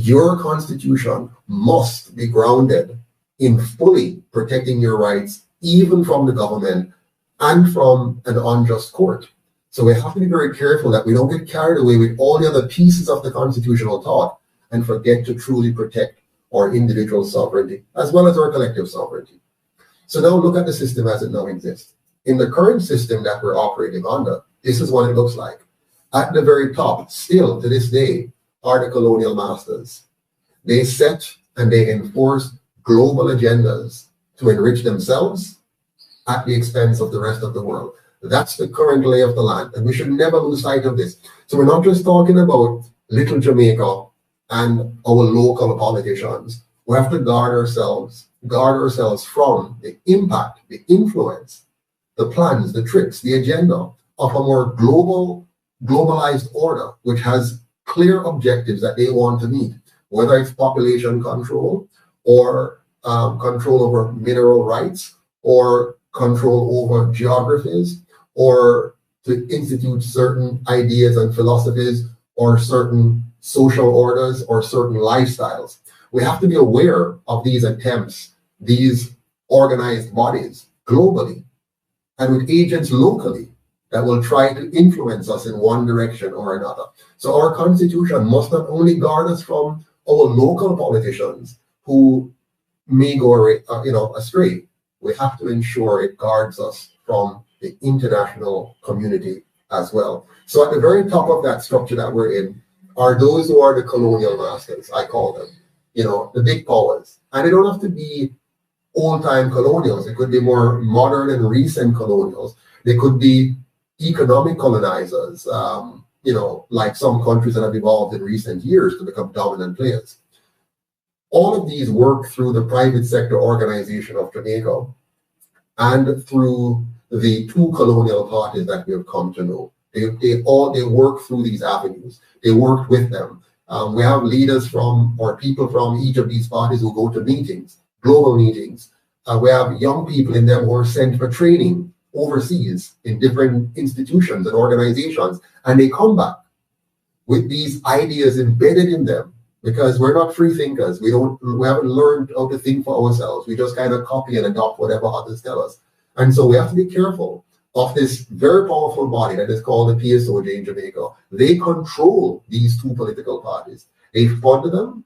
your constitution must be grounded in fully protecting your rights, even from the government and from an unjust court. So we have to be very careful that we don't get carried away with all the other pieces of the constitutional thought and forget to truly protect our individual sovereignty as well as our collective sovereignty. So now look at the system as it now exists. In the current system that we're operating under, this is what it looks like. At the very top, still to this day, are the colonial masters. They set and they enforce global agendas to enrich themselves at the expense of the rest of the world. That's the current lay of the land, and we should never lose sight of this. So we're not just talking about little Jamaica and our local politicians. We have to guard ourselves from the impact, the influence, the plans, the tricks, the agenda of a more globalized order, which has clear objectives that they want to meet, whether it's population control or control over mineral rights or control over geographies, or to institute certain ideas and philosophies or certain social orders or certain lifestyles. We have to be aware of these attempts, these organized bodies globally and with agents locally that will try to influence us in one direction or another. So our constitution must not only guard us from our local politicians who may go astray. We have to ensure it guards us from the international community as well. So at the very top of that structure that we're in are those who are the colonial masters, I call them, the big powers. And they don't have to be old-time colonials. It could be more modern and recent colonials. They could be economic colonizers, like some countries that have evolved in recent years to become dominant players. All of these work through the private sector organization of Jamaica and through the two colonial parties that we have come to know. They work through these avenues. They worked with them. We have leaders from or people from each of these parties who go to meetings, global meetings. We have young people in them who are sent for training overseas in different institutions and organizations, and they come back with these ideas embedded in them because we're not free thinkers. We haven't learned how to think for ourselves. We just kind of copy and adopt whatever others tell us. And so we have to be careful of this very powerful body that is called the PSOJ in Jamaica. They control these two political parties. They fund them,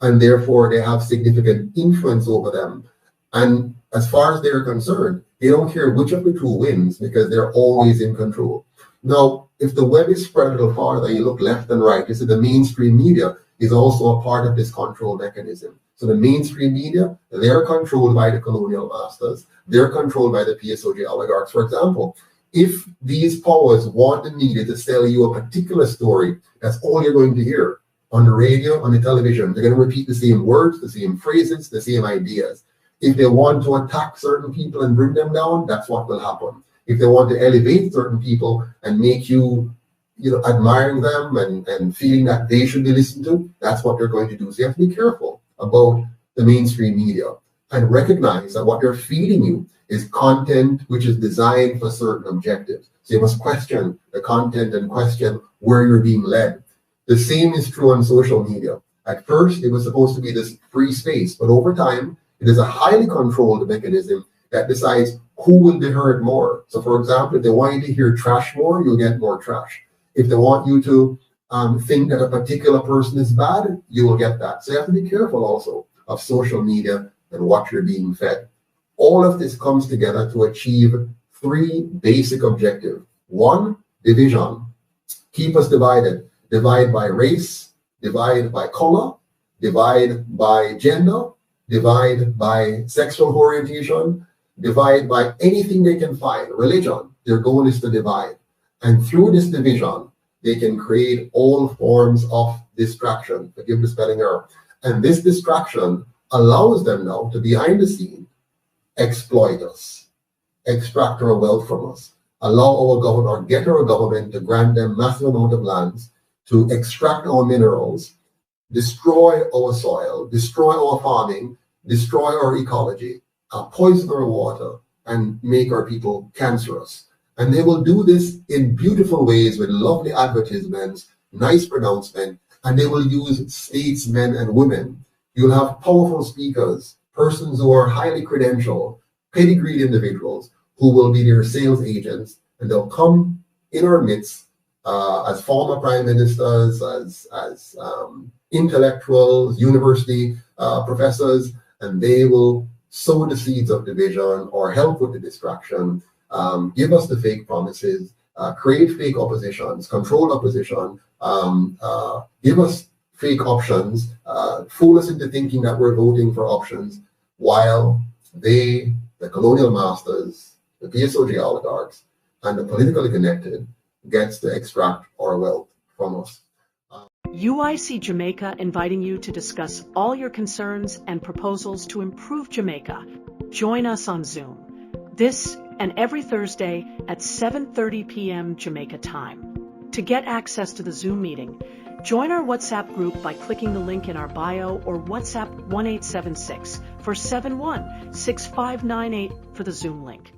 and therefore they have significant influence over them. And as far as they're concerned, they don't care which of the two wins because they're always in control. Now, if the web is spread a little farther, you look left and right, you see the mainstream media is also a part of this control mechanism. So the mainstream media, they're controlled by the colonial masters. They're controlled by the PSOJ oligarchs. For example, if these powers want and needed to sell you a particular story, that's all you're going to hear on the radio, on the television. They're going to repeat the same words, the same phrases, the same ideas. If they want to attack certain people and bring them down, that's what will happen. If they want to elevate certain people and make you, admiring them and feeling that they should be listened to, that's what they're going to do. So you have to be careful about the mainstream media and recognize that what they're feeding you is content which is designed for certain objectives. So you must question the content and question where you're being led. The same is true on social media. At first, it was supposed to be this free space, but over time, it is a highly controlled mechanism that decides who will be heard more. So for example, if they want you to hear trash more, you'll get more trash. If they want you to think that a particular person is bad, you will get that. So you have to be careful also of social media and what you're being fed. All of this comes together to achieve three basic objectives. One, division. Keep us divided. Divide by race, divide by color, divide by gender, divide by sexual orientation, divide by anything they can find. Religion, their goal is to divide. And through this division, they can create all forms of distraction. Forgive the spelling error. And this distraction allows them now to, behind the scene, exploit us, extract our wealth from us, allow our government or get our government to grant them massive amount of lands, to extract our minerals, destroy our soil, destroy our farming, destroy our ecology, poison our water, and make our people cancerous. And they will do this in beautiful ways with lovely advertisements, nice pronouncement, and they will use statesmen and women. You'll have powerful speakers, persons who are highly credentialed, pedigreed individuals who will be their sales agents, and they'll come in our midst as former prime ministers, as intellectuals, university professors, and they will sow the seeds of division or help with the distraction, give us the fake promises, create fake oppositions, control opposition, give us fake options, fool us into thinking that we're voting for options, while they, the colonial masters, the PSOJ oligarchs, and the politically connected, gets to extract our wealth from us. UIC Jamaica inviting you to discuss all your concerns and proposals to improve Jamaica. Join us on Zoom. This and every Thursday at 7:30 p.m. Jamaica time. To get access to the Zoom meeting, join our WhatsApp group by clicking the link in our bio or WhatsApp 1876 471 6598 for the Zoom link.